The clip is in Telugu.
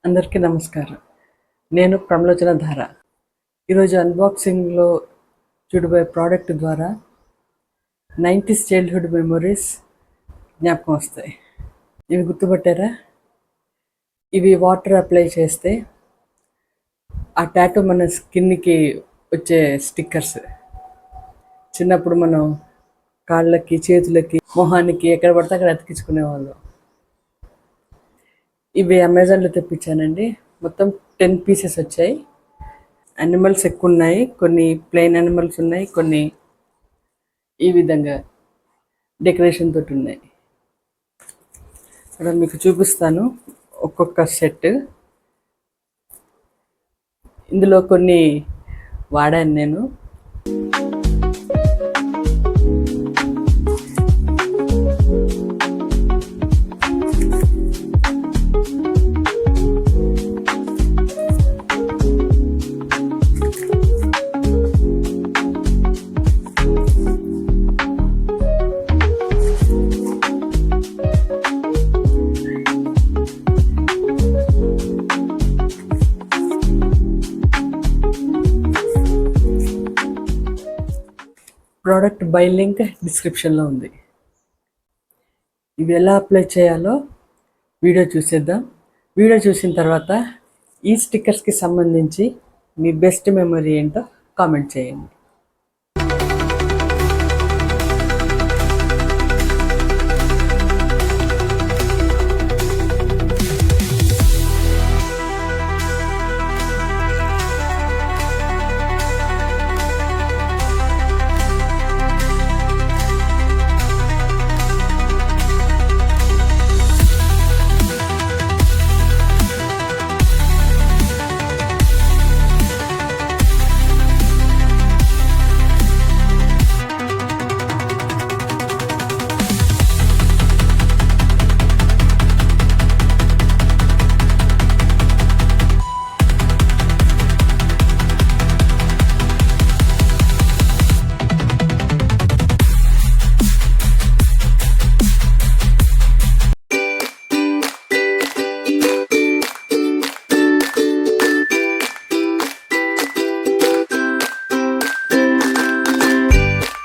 అందరికీ నమస్కారం. నేను ప్రమలోచన ధార. ఈరోజు అన్బాక్సింగ్లో చూడబోయే ప్రోడక్ట్ ద్వారా 90s చైల్డ్హుడ్ మెమొరీస్ జ్ఞాపకం వస్తాయి. ఇవి గుర్తుపట్టారా? ఇవి వాటర్ అప్లై చేస్తే ఆ టాటూ మన స్కిన్కి వచ్చే స్టిక్కర్స్. చిన్నప్పుడు మనం కాళ్ళకి, చేతులకి, మొహానికి ఎక్కడ పడితే అక్కడ అతికించుకునేవాళ్ళం. ఇవి అమెజాన్లో తెప్పించానండి. మొత్తం 10 పీసెస్ వచ్చాయి. యానిమల్స్ ఎక్కువ ఉన్నాయి, కొన్ని ప్లెయిన్ యానిమల్స్ ఉన్నాయి, కొన్ని ఈ విధంగా డెకరేషన్ తోటి ఉన్నాయి. ఇక్కడ మీకు చూపిస్తాను ఒక్కొక్క సెట్. ఇందులో కొన్ని వాడాను నేను. ప్రోడక్ట్ బై లింక్ డిస్క్రిప్షన్లో ఉంది. ఇవి ఎలా అప్లై చేయాలో వీడియో చూసేద్దాం. వీడియో చూసిన తర్వాత ఈ స్టిక్కర్స్కి సంబంధించి మీ బెస్ట్ మెమరీ ఏంటో కామెంట్ చేయండి.